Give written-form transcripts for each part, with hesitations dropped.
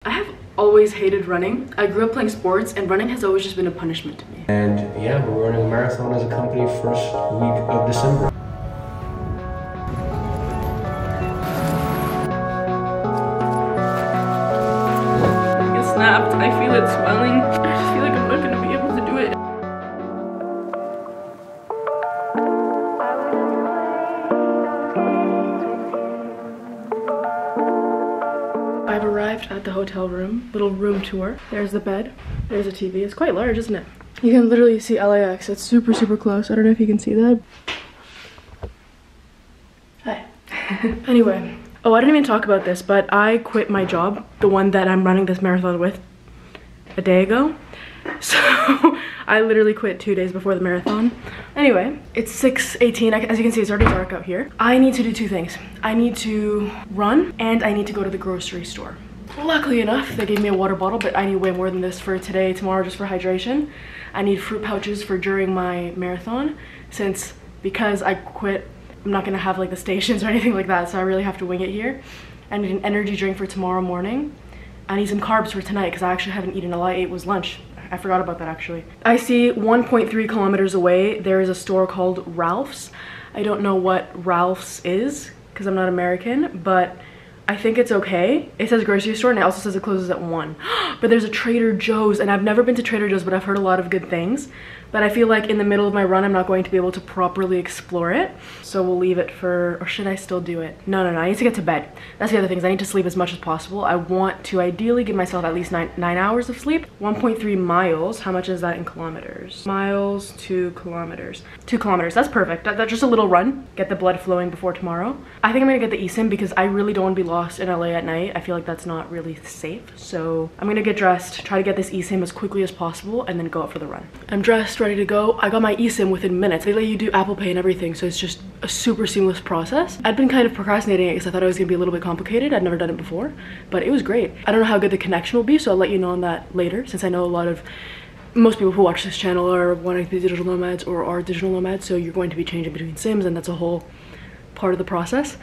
I have always hated running. I grew up playing sports and running has always just been a punishment to me. And yeah, we're running a marathon as a company first week of December. I get snapped. I feel it swelling. I just feel like I'm not gonna be able to do it. I've arrived at the hotel room, little room tour. There's the bed, there's a TV. It's quite large, isn't it? You can literally see LAX. It's super, super close. I don't know if you can see that. Hi. Anyway, oh, I didn't even talk about this, but I quit my job, the one that I'm running this marathon with, a day ago. So I literally quit 2 days before the marathon. Anyway, it's 6:18. As you can see, it's already dark out here. I need to do two things. I need to run and I need to go to the grocery store. Luckily enough, they gave me a water bottle, but I need way more than this for today, tomorrow, just for hydration. I need fruit pouches for during my marathon, because I quit, I'm not gonna have like the stations or anything like that, so I really have to wing it here. I need an energy drink for tomorrow morning. I need some carbs for tonight because I actually haven't eaten a lot. I ate was lunch. I forgot about that actually. I see 1.3 kilometers away, there is a store called Ralph's. I don't know what Ralph's is because I'm not American, but I think it's okay. It says grocery store and it also says it closes at 1. But there's a Trader Joe's, and I've never been to Trader Joe's, but I've heard a lot of good things. But I feel like in the middle of my run, I'm not going to be able to properly explore it. So we'll leave it for, or should I still do it? No, I need to get to bed. That's the other things. I need to sleep as much as possible. I want to ideally give myself at least nine hours of sleep. 1.3 miles, how much is that in kilometers? Miles to kilometers. 2 kilometers, that's perfect. That's just a little run. Get the blood flowing before tomorrow. I think I'm gonna get the eSIM because I really don't want to be lost in LA at night. I feel like that's not really safe. So I'm gonna get dressed, try to get this eSIM as quickly as possible, and then go out for the run. I'm dressed, ready to go. I got my eSIM within minutes. They let you do Apple Pay and everything, so it's just a super seamless process. I'd been kind of procrastinating it because I thought it was gonna be a little bit complicated. I'd never done it before, but it was great. I don't know how good the connection will be, so I'll let you know on that later, since I know most people who watch this channel are wanting to be digital nomads or are digital nomads, so you're going to be changing between SIMs, and that's a whole part of the process.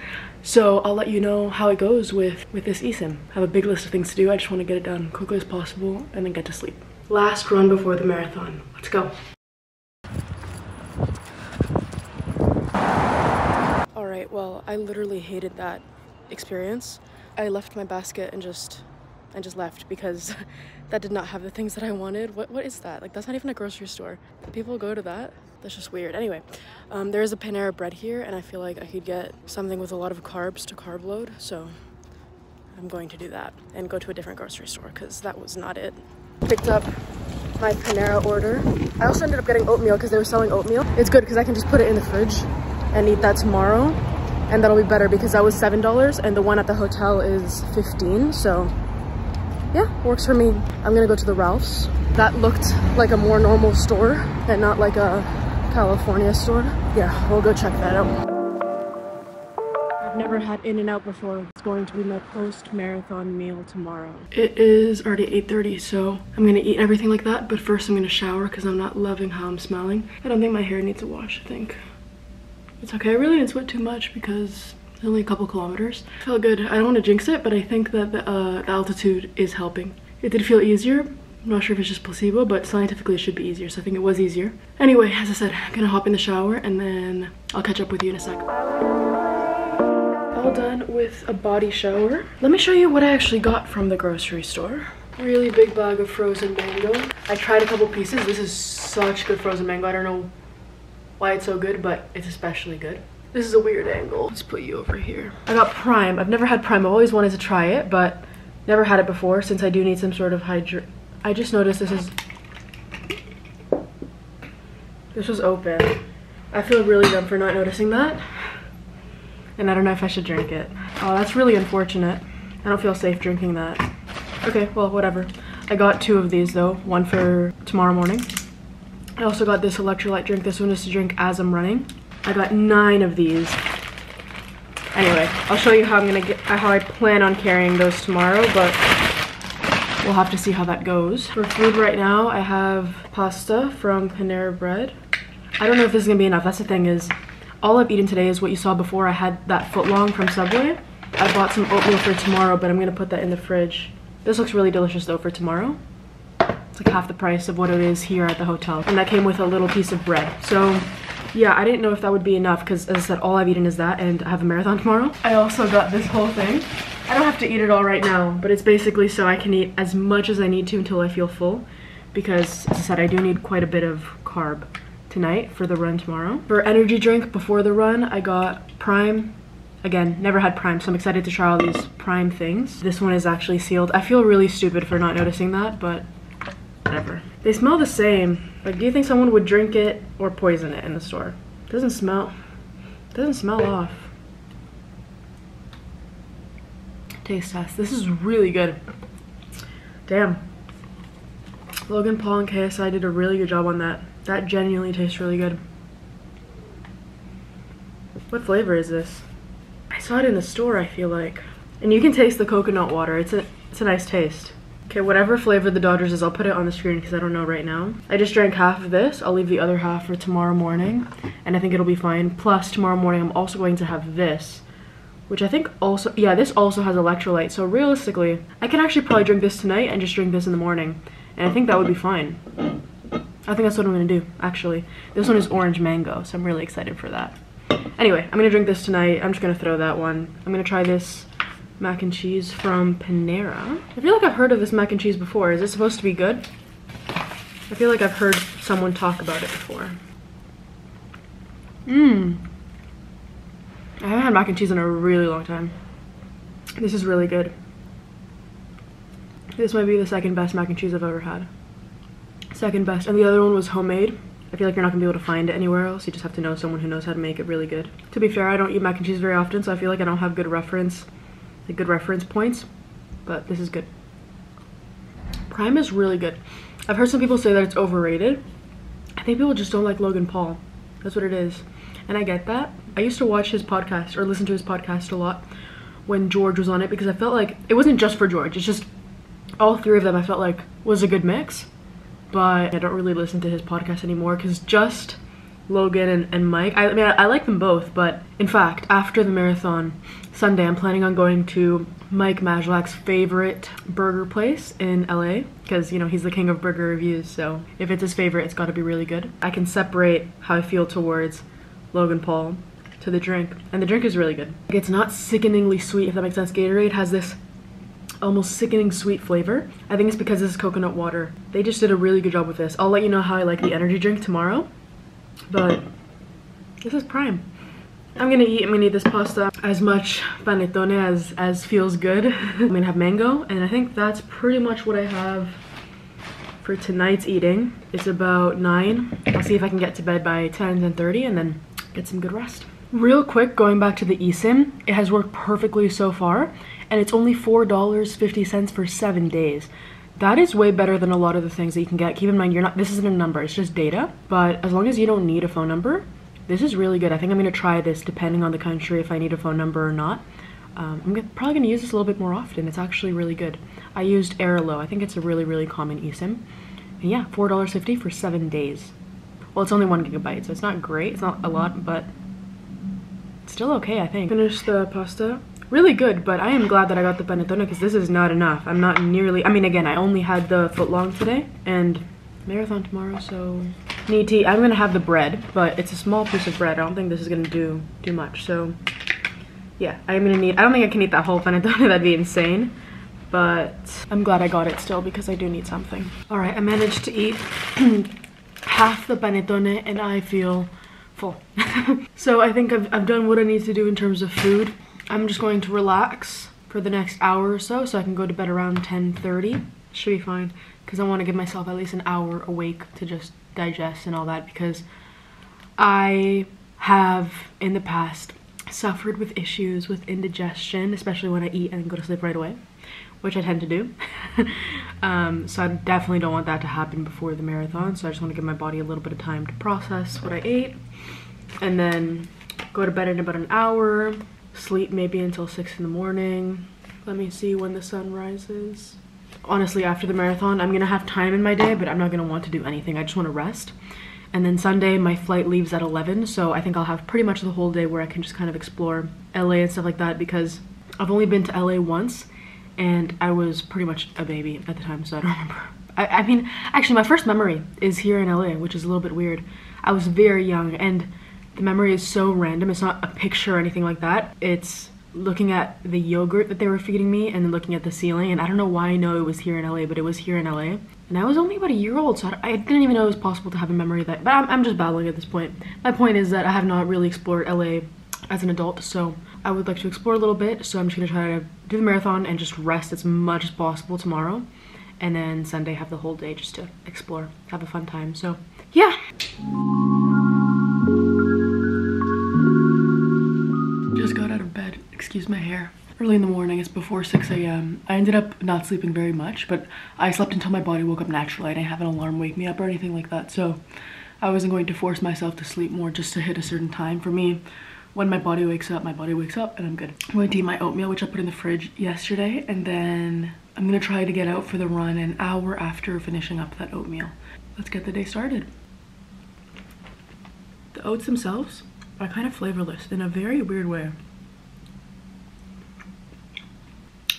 So I'll let you know how it goes with this eSIM. I have a big list of things to do. I just want to get it done quickly as possible and then get to sleep. Last run before the marathon. Let's go. All right, well, I literally hated that experience. I left my basket and just left because that did not have the things that I wanted. What is that? Like, that's not even a grocery store. People go to that? That's just weird. Anyway, there is a Panera Bread here, and I feel like I could get something with a lot of carbs to carb load, so I'm going to do that and go to a different grocery store because that was not it. Picked up my Panera order. I also ended up getting oatmeal because they were selling oatmeal. It's good because I can just put it in the fridge and eat that tomorrow, and that'll be better because that was $7 and the one at the hotel is $15, so yeah, works for me. I'm gonna go to the Ralph's. That looked like a more normal store and not like a California store. Yeah, we'll go check that out. I've never had In-N-Out before. It's going to be my post-marathon meal tomorrow. It is already 8:30, so I'm gonna eat everything like that, but first I'm gonna shower because I'm not loving how I'm smelling. I don't think my hair needs a wash, I think. It's okay, I really didn't sweat too much because it's only a couple kilometers. Felt good. I don't want to jinx it, but I think that the altitude is helping. It did feel easier. I'm not sure if it's just placebo, but scientifically it should be easier, so I think it was easier. Anyway, as I said, I'm gonna hop in the shower and then I'll catch up with you in a sec. All done with a body shower. Let me show you what I actually got from the grocery store. Really big bag of frozen mango. I tried a couple pieces. This is such good frozen mango. I don't know why it's so good, but it's especially good. This is a weird angle. Let's put you over here. I got Prime. I've never had Prime. I've always wanted to try it, but never had it before since I do need some sort of I just noticed this was open. I feel really dumb for not noticing that. And I don't know if I should drink it. Oh, that's really unfortunate. I don't feel safe drinking that. Okay, well, whatever. I got 2 of these though. One for tomorrow morning. I also got this electrolyte drink. This one is to drink as I'm running. I got 9 of these. Anyway, I'll show you how I plan on carrying those tomorrow, but we'll have to see how that goes. For food right now, I have pasta from Panera Bread. I don't know if this is gonna be enough. That's the thing, is all I've eaten today is what you saw before. I had that footlong from Subway. I bought some oatmeal for tomorrow, but I'm gonna put that in the fridge This looks really delicious though for tomorrow. It's like half the price of what it is here at the hotel. And that came with a little piece of bread. So yeah, I didn't know if that would be enough because as I said, all I've eaten is that and I have a marathon tomorrow. I also got this whole thing. I don't have to eat it all right now, but it's basically so I can eat as much as I need to until I feel full. Because as I said, I do need quite a bit of carb tonight for the run tomorrow. For energy drink before the run, I got Prime. Again, never had Prime, so I'm excited to try all these Prime things. This one is actually sealed. I feel really stupid for not noticing that, but whatever. They smell the same. Like, do you think someone would drink it or poison it in the store? It doesn't smell off. Taste test. This is really good. Damn. Logan Paul and KSI did a really good job on that. That genuinely tastes really good. What flavor is this? I saw it in the store, I feel like. And you can taste the coconut water. It's a nice taste. Okay, whatever flavor the Dodgers is, I'll put it on the screen because I don't know right now. I just drank half of this. I'll leave the other half for tomorrow morning. And I think it'll be fine. Plus, tomorrow morning I'm also going to have this. Which I think also, yeah, this also has electrolyte. So realistically, I can actually probably drink this tonight and just drink this in the morning. And I think that would be fine. I think that's what I'm gonna do, actually. This one is orange mango, so I'm really excited for that. Anyway, I'm gonna drink this tonight. I'm just gonna throw that one. I'm gonna try this mac and cheese from Panera. I feel like I've heard of this mac and cheese before. Is it supposed to be good? I feel like I've heard someone talk about it before. I haven't had mac and cheese in a really long time. This is really good. This might be the second best mac and cheese I've ever had. Second best. And the other one was homemade. I feel like you're not gonna be able to find it anywhere else. You just have to know someone who knows how to make it really good. To be fair, I don't eat mac and cheese very often, so I feel like I don't have good reference points. But this is good. Prime is really good. I've heard some people say that it's overrated. I think people just don't like Logan Paul. That's what it is. And I get that. I used to watch his podcast or listen to his podcast a lot when George was on it because I felt like it wasn't just for George. It's just all three of them I felt like was a good mix. But I don't really listen to his podcast anymore because just Logan and Mike, I mean, I like them both, but in fact, after the marathon Sunday, I'm planning on going to Mike Majlak's favorite burger place in LA because, you know, he's the king of burger reviews, so if it's his favorite, it's got to be really good. I can separate how I feel towards Logan Paul to the drink, and the drink is really good. It's not sickeningly sweet, if that makes sense. Gatorade has this almost sickening sweet flavor. I think it's because this is coconut water. They just did a really good job with this. I'll let you know how I like the energy drink tomorrow, but this is Prime. I'm gonna eat this pasta as much panettone as feels good. I'm gonna have mango, and I think that's pretty much what I have for tonight's eating. It's about 9. I'll see if I can get to bed by 10:30 and then get some good rest. Real quick, going back to the eSIM, it has worked perfectly so far, and it's only $4.50 for 7 days. That is way better than a lot of the things that you can get. Keep in mind, this isn't a number, it's just data. But as long as you don't need a phone number, this is really good. I think I'm gonna try this depending on the country if I need a phone number or not. I'm probably gonna use this a little bit more often. It's actually really good. I used Airalo. I think it's a really, really common eSIM. And yeah, $4.50 for 7 days. Well, it's only 1 gigabyte, so it's not great. It's not a lot, but it's still okay, I think. Finished the pasta. Really good, but I am glad that I got the panettone because this is not enough. I'm not nearly, I mean, again, I only had the footlong today and marathon tomorrow, so need to eat. I'm gonna have the bread, but it's a small piece of bread. I don't think this is gonna do much, so yeah, I'm gonna need, I don't think I can eat that whole panettone, that'd be insane, but I'm glad I got it still because I do need something. All right, I managed to eat half the panettone and I feel full. So I think I've done what I need to do in terms of food. I'm just going to relax for the next hour or so I can go to bed around 10:30. Should be fine because I want to give myself at least an hour awake to just digest and all that because I have in the past suffered with issues with indigestion, especially when I eat and go to sleep right away, which I tend to do. So I definitely don't want that to happen before the marathon, so I just want to give my body a little bit of time to process what I ate and then go to bed in about an hour, sleep maybe until 6 in the morning. Let me see when the sun rises. Honestly, after the marathon, I'm gonna have time in my day, but I'm not gonna want to do anything. I just want to rest. And then Sunday, my flight leaves at 11, so I think I'll have pretty much the whole day where I can just kind of explore LA and stuff like that because I've only been to LA once, and I was pretty much a baby at the time, so I don't remember. I mean, actually my first memory is here in LA, which is a little bit weird. I was very young, and the memory is so random. It's not a picture or anything like that. It's looking at the yogurt that they were feeding me and then looking at the ceiling, and I don't know why I know it was here in LA, but it was here in LA. And I was only about a year old, so I didn't even know it was possible to have a memory of that. But I'm just babbling at this point. My point is that I have not really explored LA as an adult, so I would like to explore a little bit. So I'm just gonna try to do the marathon and just rest as much as possible tomorrow. And then Sunday have the whole day just to explore, have a fun time. So yeah. Just got out of bed, excuse my hair. Early in the morning, it's before 6 a.m. I ended up not sleeping very much, but I slept until my body woke up naturally. I didn't have an alarm wake me up or anything like that, so I wasn't going to force myself to sleep more just to hit a certain time. For me, when my body wakes up, and I'm good. I'm going to eat my oatmeal, which I put in the fridge yesterday, and then I'm gonna try to get out for the run an hour after finishing up that oatmeal. Let's get the day started. The oats themselves are kind of flavorless in a very weird way.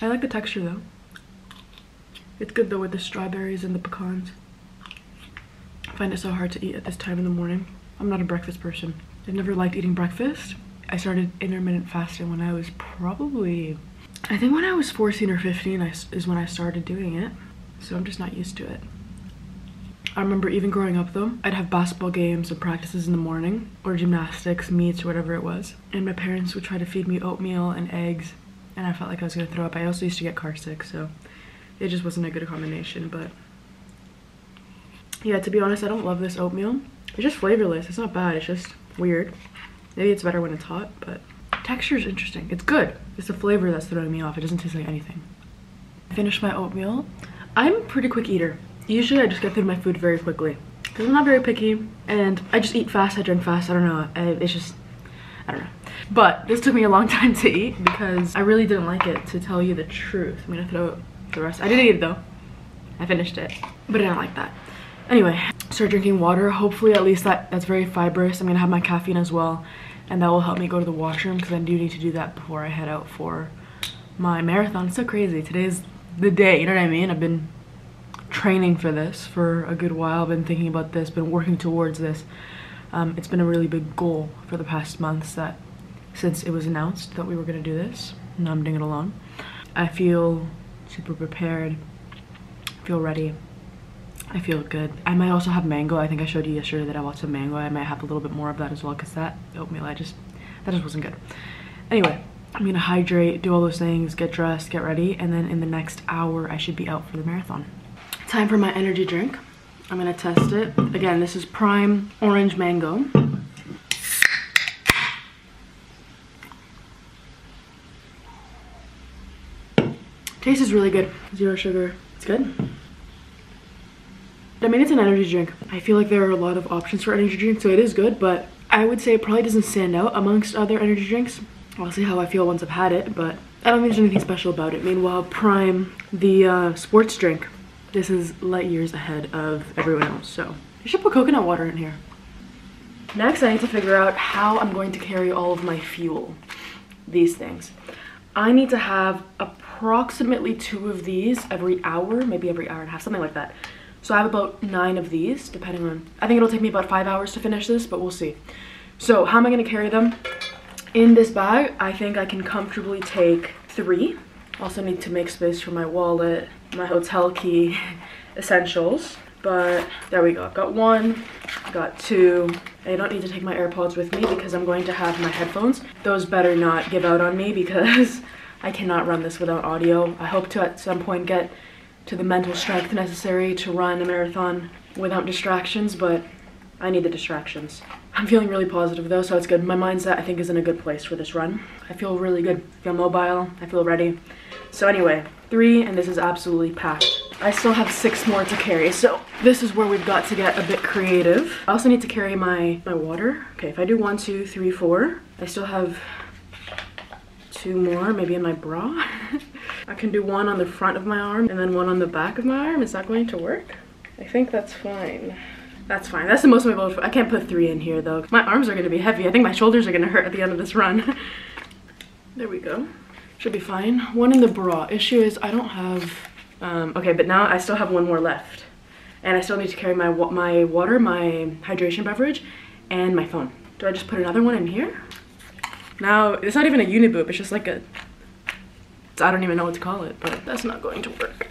I like the texture though. It's good though with the strawberries and the pecans. I find it so hard to eat at this time in the morning. I'm not a breakfast person. I've never liked eating breakfast. I started intermittent fasting when I was probably, I think when I was 14 or 15 is when I started doing it. So I'm just not used to it. I remember even growing up though, I'd have basketball games and practices in the morning, or gymnastics, meets, or whatever it was. And my parents would try to feed me oatmeal and eggs, and I felt like I was gonna throw up. I also used to get car sick, so it just wasn't a good combination. But yeah, to be honest, I don't love this oatmeal. It's just flavorless. It's not bad, it's just weird. Maybe it's better when it's hot, but texture is interesting. It's good. It's the flavor that's throwing me off. It doesn't taste like anything. I finished my oatmeal. I'm a pretty quick eater. Usually I just get through my food very quickly because I'm not very picky, and I just eat fast, I drink fast. I don't know. It's just, I don't know. But this took me a long time to eat because I really didn't like it, to tell you the truth. I'm gonna throw the rest. I did eat it though. I finished it, but I didn't like that. Anyway, start drinking water. Hopefully at least that's very fibrous. I'm gonna have my caffeine as well, and that will help me go to the washroom because I do need to do that before I head out for my marathon. It's so crazy. Today's the day, you know what I mean? I've been training for this for a good while. I've been thinking about this, been working towards this. It's been a really big goal for the past months, that since it was announced that we were gonna do this, and I'm doing it alone. I feel super prepared, I feel ready. I feel good. I might also have mango. I think I showed you yesterday that I want some mango. I might have a little bit more of that as well because that oatmeal, that just wasn't good. Anyway, I'm gonna hydrate, do all those things, get dressed, get ready, and then in the next hour I should be out for the marathon. Time for my energy drink. I'm gonna test it. Again, this is Prime Orange Mango. Taste is really good. 0 sugar. It's good. I mean, it's an energy drink. I feel like there are a lot of options for energy drinks, so it is good, but I would say it probably doesn't stand out amongst other energy drinks. I'll see how I feel once I've had it, but I don't think there's anything special about it. Meanwhile, Prime, the sports drink, this is light years ahead of everyone else, so you should put coconut water in here. Next, I need to figure out how I'm going to carry all of my fuel, these things. I need to have approximately 2 of these every hour, maybe every hour and a half, something like that. So I have about 9 of these, depending on, I think it'll take me about 5 hours to finish this, but we'll see. So how am I gonna carry them? In this bag, I think I can comfortably take 3. Also need to make space for my wallet, my hotel key, essentials. But there we go, I've got 1, got 2. I don't need to take my AirPods with me because I'm going to have my headphones. Those better not give out on me because I cannot run this without audio. I hope to at some point get to the mental strength necessary to run a marathon without distractions, but I need the distractions. I'm feeling really positive though, so it's good. My mindset, I think, is in a good place for this run. I feel really good. I feel mobile. I feel ready. So anyway, 3, and this is absolutely packed. I still have 6 more to carry, so this is where we've got to get a bit creative. I also need to carry my water. Okay, if I do 1, 2, 3, 4, I still have 2 more, maybe in my bra. I can do 1 on the front of my arm and then 1 on the back of my arm. Is that going to work? I think that's fine. That's fine. That's the most of my boat. I can't put 3 in here though. My arms are gonna be heavy. I think my shoulders are gonna hurt at the end of this run. There we go. Should be fine. One in the bra. Issue is I don't have, okay, but now I still have one more left. And I still need to carry my water, my hydration beverage, and my phone. Do I just put another one in here? Now, it's not even a uniboob, it's just like a, I don't even know what to call it, but that's not going to work.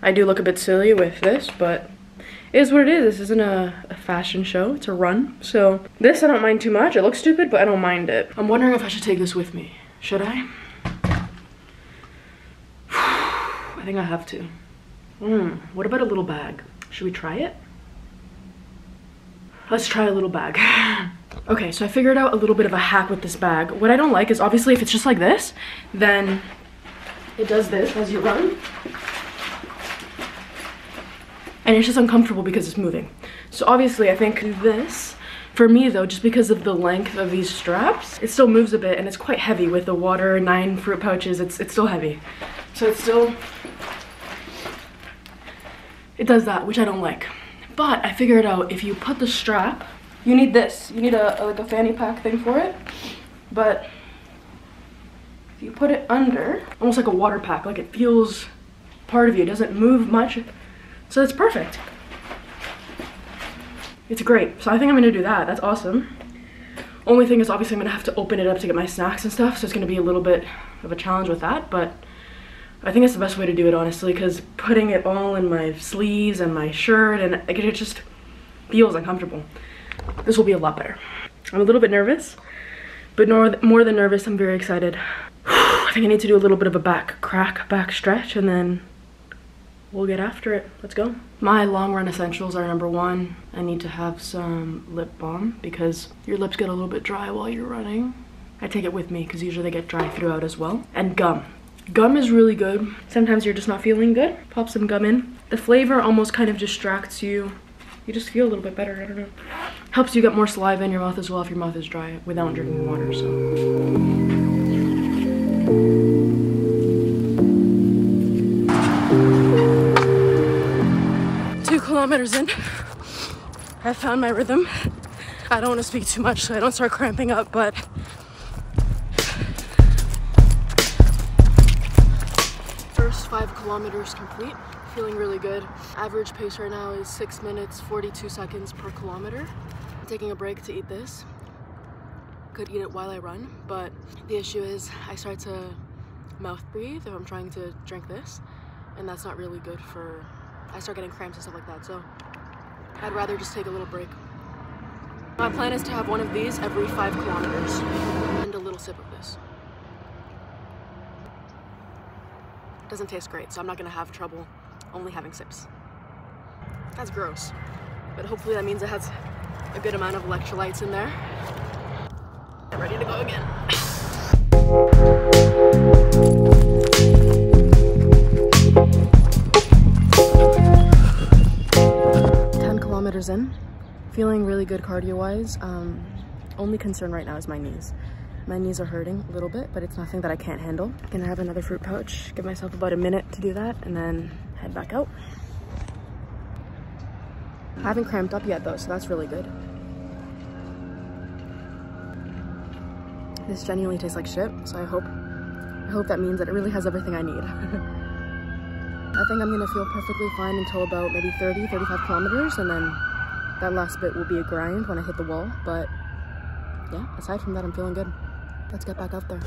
I do look a bit silly with this, but it is what it is. This isn't a fashion show, it's a run. So this I don't mind too much. It looks stupid, but I don't mind it. I'm wondering if I should take this with me. Should I? I think I have to. What about a little bag? Should we try it? Let's try a little bag. Okay, so I figured out a little bit of a hack with this bag. What I don't like is obviously if it's just like this, then it does this as you run. And it's just uncomfortable because it's moving. So obviously I think this, for me though, just because of the length of these straps, it still moves a bit and it's quite heavy with the water, 9 fruit pouches, it's still heavy. So it's still, it does that, which I don't like. But I figured out if you put the strap, you need this. You need like a fanny pack thing for it. But if you put it under, almost like a water pack, like it feels part of you, it doesn't move much. So it's perfect. It's great. So I think I'm gonna do that. That's awesome. Only thing is obviously I'm gonna have to open it up to get my snacks and stuff. So it's gonna be a little bit of a challenge with that, but I think it's the best way to do it, honestly, because putting it all in my sleeves and my shirt and it just feels uncomfortable. This will be a lot better. I'm a little bit nervous, but more than nervous, I'm very excited. I think I need to do a little bit of a back stretch and then we'll get after it. Let's go. My long run essentials are number 1. I need to have some lip balm because your lips get a little bit dry while you're running. I take it with me because usually they get dry throughout as well. And gum. Gum is really good. Sometimes you're just not feeling good. Pop some gum in. The flavor almost kind of distracts you. You just feel a little bit better, I don't know. Helps you get more saliva in your mouth as well if your mouth is dry without drinking water, so. 2 kilometers in, I found my rhythm. I don't want to speak too much so I don't start cramping up, but first 5 kilometers complete. Feeling really good. Average pace right now is 6 minutes 42 seconds per kilometer. I'm taking a break to eat this. Could eat it while I run, but the issue is I start to mouth breathe if I'm trying to drink this, and that's not really good for, I start getting cramps and stuff like that, so I'd rather just take a little break. My plan is to have one of these every 5 kilometers and a little sip of this. It doesn't taste great, so I'm not gonna have trouble only having sips. That's gross, but hopefully that means it has a good amount of electrolytes in there. I'm ready to go again. 10 kilometers in, feeling really good cardio-wise. Only concern right now is my knees. My knees are hurting a little bit, but it's nothing that I can't handle. Gonna have another fruit pouch, give myself about a minute to do that, and then head back out. I haven't cramped up yet though, so that's really good. This genuinely tastes like shit, so I hope that means that it really has everything I need. I think I'm gonna feel perfectly fine until about maybe 30, 35 kilometers, and then that last bit will be a grind when I hit the wall, but yeah, aside from that, I'm feeling good. Let's get back out there.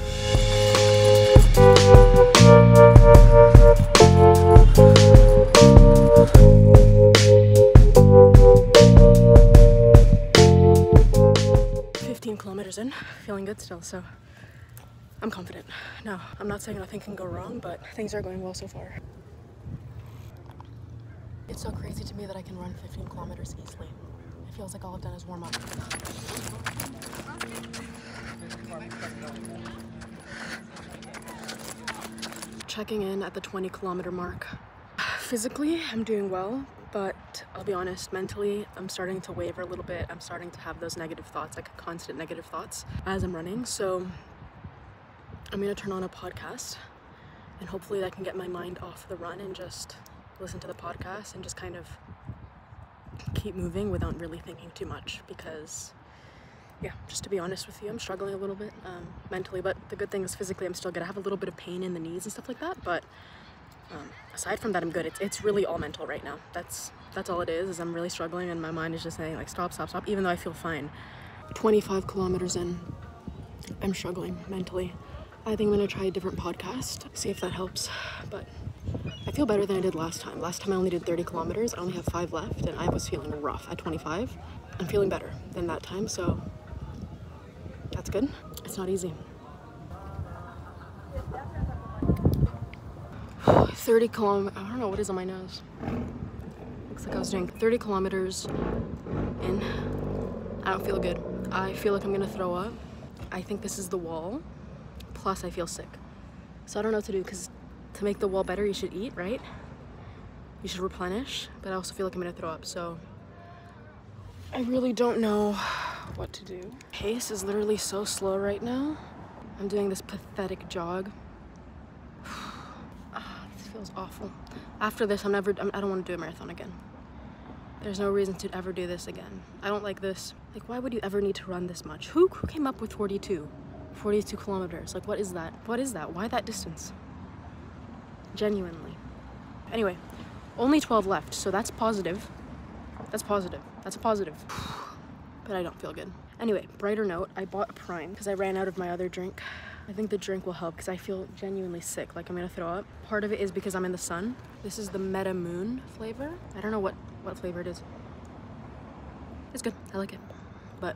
Kilometers in, feeling good still, so I'm confident. Now, I'm not saying nothing can go wrong, but things are going well so far. It's so crazy to me that I can run 15 kilometers easily. It feels like all I've done is warm up. Checking in at the 20 kilometer mark. Physically, I'm doing well, but I'll be honest, mentally, I'm starting to waver a little bit. I'm starting to have those negative thoughts, like constant negative thoughts as I'm running. So I'm gonna turn on a podcast and hopefully that can get my mind off the run and just listen to the podcast and just kind of keep moving without really thinking too much, because yeah, just to be honest with you, I'm struggling a little bit mentally, but the good thing is physically I'm still good. I have a little bit of pain in the knees and stuff like that, but aside from that, I'm good. It's really all mental right now. That's all it is I'm really struggling, and my mind is just saying like stop, even though I feel fine. 25 kilometers in, I'm struggling mentally. I think I'm gonna try a different podcast, see if that helps, but I feel better than I did last time. Last time I only did 30 kilometers. I only have 5 left, and I was feeling rough at 25. I'm feeling better than that time, so that's good. It's not easy. 30 kilometers, I don't know what is on my nose. Looks like I was doing 30 kilometers in. I don't feel good. I feel like I'm gonna throw up. I think this is the wall, plus I feel sick. So I don't know what to do, because to make the wall better, you should eat, right? You should replenish, but I also feel like I'm gonna throw up, so I really don't know what to do. Pace is literally so slow right now. I'm doing this pathetic jog. This feels awful. After this, I don't want to do a marathon again. There's no reason to ever do this again. I don't like this. Like, why would you ever need to run this much? Who came up with 42 kilometers? Like, what is that? What is that? Why that distance? Genuinely. Anyway, only 12 left, so that's positive. That's positive. That's a positive. But I don't feel good. Anyway, brighter note, I bought a Prime because I ran out of my other drink. I think the drink will help because I feel genuinely sick, like I'm gonna throw up. Part of it is because I'm in the sun. This is the Meta Moon flavor. I don't know what flavor it is. It's good, I like it. But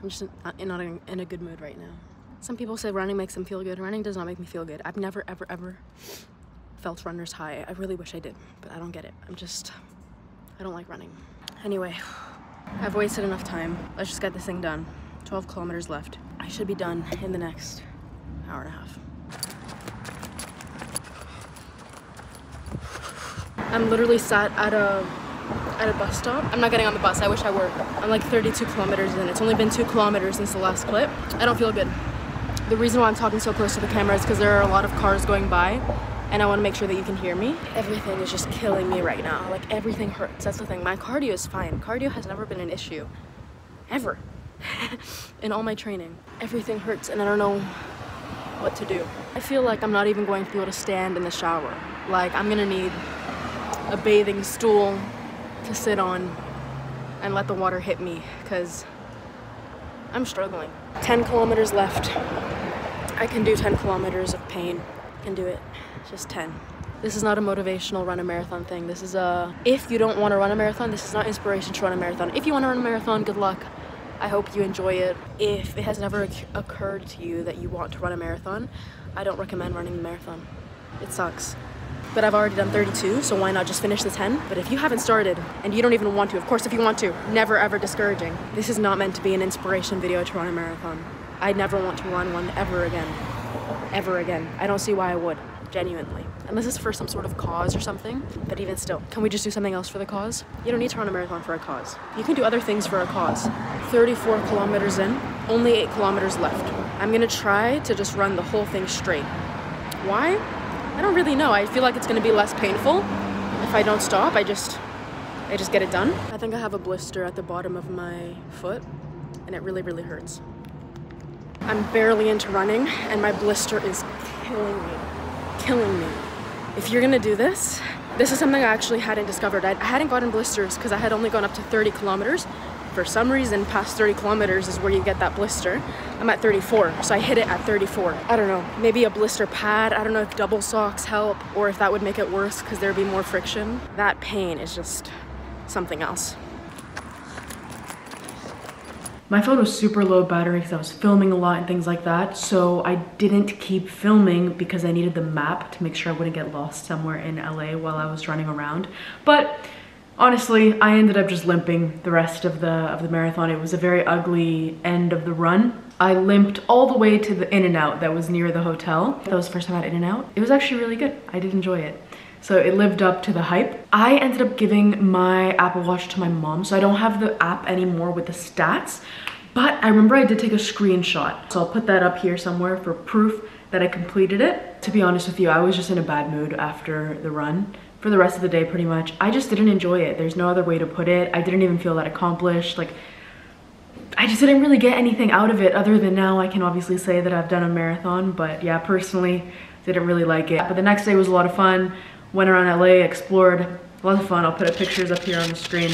I'm just not in a good mood right now. Some people say running makes them feel good. Running does not make me feel good. I've never, ever, ever felt runner's high. I really wish I did, but I don't get it. I don't like running. Anyway, I've wasted enough time. Let's just get this thing done. 12 kilometers left. I should be done in the next hour and a half. I'm literally sat at a bus stop. I'm not getting on the bus. I wish I were. I'm like 32 kilometers in. It's only been 2 kilometers since the last clip. I don't feel good. The reason why I'm talking so close to the camera is because there are a lot of cars going by, and I want to make sure that you can hear me. Everything is just killing me right now. Like, everything hurts. That's the thing. My cardio is fine. Cardio has never been an issue. Ever. In all my training. Everything hurts, and I don't know what to do. I feel like I'm not even going to be able to stand in the shower. Like, I'm gonna need a bathing stool to sit on and let the water hit me, because I'm struggling. 10 kilometers left. I can do 10 kilometers of pain. I can do it. Just 10. This is not a motivational run a marathon thing. This is if you don't want to run a marathon, this is not inspiration to run a marathon. If you want to run a marathon, good luck. I hope you enjoy it. If it has never occurred to you that you want to run a marathon, I don't recommend running the marathon. It sucks. But I've already done 32, so why not just finish the 10? But if you haven't started, and you don't even want to, of course if you want to, never ever discouraging. This is not meant to be an inspiration video to run a marathon. I never want to run one ever again. Ever again. I don't see why I would, genuinely. Unless it's for some sort of cause or something, but even still. Can we just do something else for the cause? You don't need to run a marathon for a cause. You can do other things for a cause. 34 kilometers in, only 8 kilometers left. I'm gonna try to just run the whole thing straight. Why? I don't really know. I feel like it's gonna be less painful if I don't stop. I just get it done. I think I have a blister at the bottom of my foot, and it really, really hurts. I'm barely into running, and my blister is killing me. Killing me. If you're gonna do this is something I actually hadn't discovered. I hadn't gotten blisters because I had only gone up to 30 kilometers. For some reason, past 30 kilometers is where you get that blister. I'm at 34, so I hit it at 34. I don't know, maybe a blister pad. I don't know if double socks help or if that would make it worse because there'd be more friction. That pain is just something else. My phone was super low battery because I was filming a lot and things like that, so I didn't keep filming because I needed the map to make sure I wouldn't get lost somewhere in LA while I was running around. But honestly, I ended up just limping the rest of the marathon. It was a very ugly end of the run. I limped all the way to the In-N-Out that was near the hotel. That was the first time I had In-N-Out. It was actually really good. I did enjoy it. So it lived up to the hype. I ended up giving my Apple Watch to my mom, so I don't have the app anymore with the stats, but I remember I did take a screenshot. So I'll put that up here somewhere for proof that I completed it. To be honest with you, I was just in a bad mood after the run. For the rest of the day, pretty much. I just didn't enjoy it. There's no other way to put it. I didn't even feel that accomplished. Like, I just didn't really get anything out of it other than now I can obviously say that I've done a marathon, but yeah, personally, didn't really like it. But the next day was a lot of fun. Went around LA, explored, a lot of fun. I'll put pictures up here on the screen.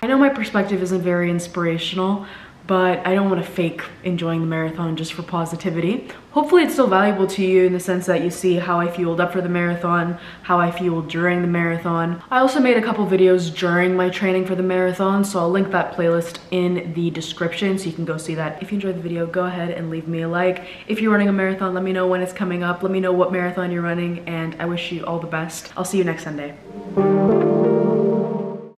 I know my perspective isn't very inspirational, but I don't want to fake enjoying the marathon just for positivity. Hopefully it's still valuable to you in the sense that you see how I fueled up for the marathon, how I fueled during the marathon. I also made a couple videos during my training for the marathon, so I'll link that playlist in the description so you can go see that. If you enjoyed the video, go ahead and leave me a like. If you're running a marathon, let me know when it's coming up. Let me know what marathon you're running, and I wish you all the best. I'll see you next Sunday.